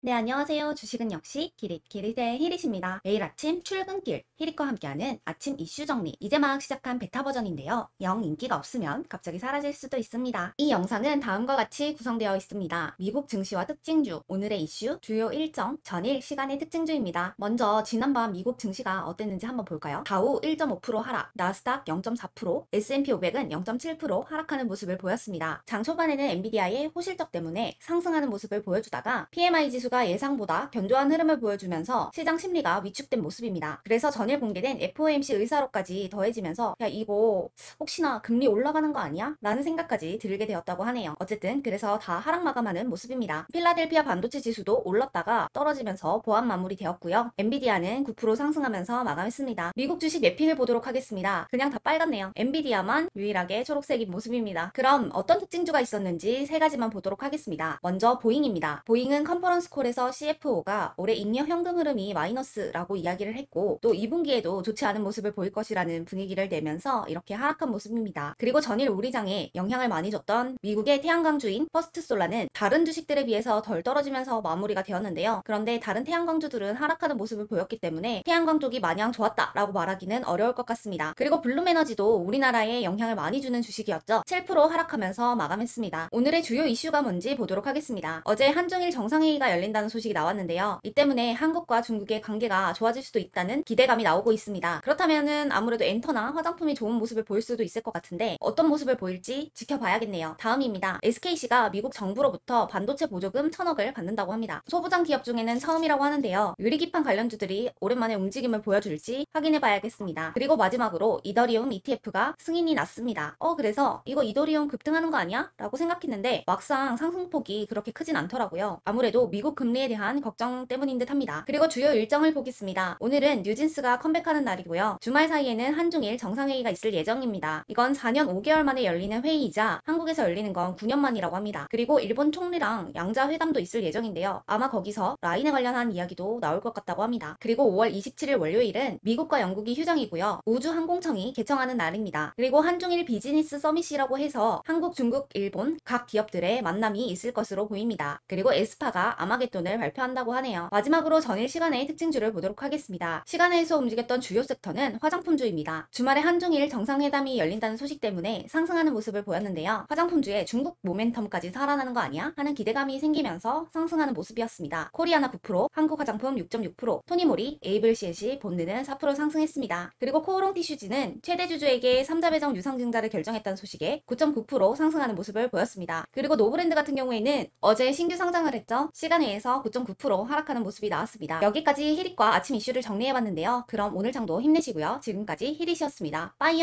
네, 안녕하세요. 주식은 역시 기릿기릿의 히릿입니다. 매일 아침 출근길 히릿과 함께하는 아침 이슈 정리. 이제 막 시작한 베타 버전인데요. 영 인기가 없으면 갑자기 사라질 수도 있습니다. 이 영상은 다음과 같이 구성되어 있습니다. 미국 증시와 특징주, 오늘의 이슈, 주요 일정, 전일 시간의 특징주입니다. 먼저 지난밤 미국 증시가 어땠는지 한번 볼까요? 다우 1.5% 하락, 나스닥 0.4%, S&P 500은 0.7% 하락하는 모습을 보였습니다. 장 초반에는 엔비디아의 호실적 때문에 상승하는 모습을 보여주다가 PMI 지수가 예상보다 견조한 흐름을 보여주면서 시장 심리가 위축된 모습입니다. 그래서 전일 공개된 FOMC 의사록까지 더해지면서 야 이거 혹시나 금리 올라가는 거 아니야? 라는 생각까지 들게 되었다고 하네요. 어쨌든 그래서 다 하락 마감하는 모습입니다. 필라델피아 반도체 지수도 올랐다가 떨어지면서 보합 마무리되었고요. 엔비디아는 9% 상승하면서 마감했습니다. 미국 주식 매핑을 보도록 하겠습니다. 그냥 다 빨갛네요. 엔비디아만 유일하게 초록색인 모습입니다. 그럼 어떤 특징주가 있었는지 세 가지만 보도록 하겠습니다. 먼저 보잉입니다. 보잉은 컨퍼런스 콜에서 CFO가 올해 잉여 현금 흐름이 마이너스라고 이야기를 했고 또 2분기에도 좋지 않은 모습을 보일 것이라는 분위기를 내면서 이렇게 하락한 모습입니다. 그리고 전일 우리장에 영향을 많이 줬던 미국의 태양광주인 퍼스트솔라는 다른 주식들에 비해서 덜 떨어지면서 마무리가 되었는데요. 그런데 다른 태양광주들은 하락하는 모습을 보였기 때문에 태양광 쪽이 마냥 좋았다라고 말하기는 어려울 것 같습니다. 그리고 블룸에너지도 우리나라에 영향을 많이 주는 주식이었죠. 7% 하락하면서 마감했습니다. 오늘의 주요 이슈가 뭔지 보도록 하겠습니다. 어제 한중일 정상회의가 열린다는 소식이 나왔는데요. 이 때문에 한국과 중국의 관계가 좋아질 수도 있다는 기대감이 나오고 있습니다. 그렇다면은 아무래도 엔터나 화장품이 좋은 모습을 보일 수도 있을 것 같은데 어떤 모습을 보일지 지켜봐야겠네요. 다음입니다. SKC가 미국 정부로부터 반도체 보조금 1,000억을 받는다고 합니다. 소부장 기업 중에는 처음이라고 하는데요. 유리기판 관련주들이 오랜만에 움직임을 보여줄지 확인해봐야겠습니다. 그리고 마지막으로 이더리움 ETF가 승인이 났습니다. 그래서 이거 이더리움 급등하는 거 아니야? 라고 생각했는데 막상 상승폭이 그렇게 크진 않더라고요. 아무래도 미국 금리에 대한 걱정 때문인 듯 합니다. 그리고 주요 일정을 보겠습니다. 오늘은 뉴진스가 컴백하는 날이고요. 주말 사이에는 한중일 정상회의가 있을 예정입니다. 이건 4년 5개월 만에 열리는 회의이자 한국에서 열리는 건 9년 만이라고 합니다. 그리고 일본 총리랑 양자 회담도 있을 예정인데요. 아마 거기서 라인에 관련한 이야기도 나올 것 같다고 합니다. 그리고 5월 27일 월요일은 미국과 영국이 휴정이고요. 우주항공청이 개청하는 날입니다. 그리고 한중일 비즈니스 서밋이라고 해서 한국, 중국, 일본 각 기업들의 만남이 있을 것으로 보입니다. 그리고 에스파가 아마겟돈을 발표한다고 하네요. 마지막으로 전일 시간의 특징주를 보도록 하겠습니다. 시간에서 움직였던 주요 섹터는 화장품주입니다. 주말에 한중일 정상회담이 열린다는 소식 때문에 상승하는 모습을 보였는데요. 화장품주의 중국 모멘텀까지 살아나는 거 아니야? 하는 기대감이 생기면서 상승하는 모습이었습니다. 코리아나 9%, 한국화장품 6.6%, 토니모리, 에이블CNC, 본드는 4% 상승했습니다. 그리고 코오롱 티슈즈는 최대 주주에게 3자 배정 유상증자를 결정했다는 소식에 9.9% 상승하는 모습을 보였습니다. 그리고 노브랜드 같은 경우에는 어제 신규 상장을 했죠. 시간외에서 9.9% 하락하는 모습이 나왔습니다. 여기까지 히릿과 아침 이슈를 정리해봤는데요. 그럼 오늘 장도 힘내시고요. 지금까지 히릿이었습니다. 빠이요.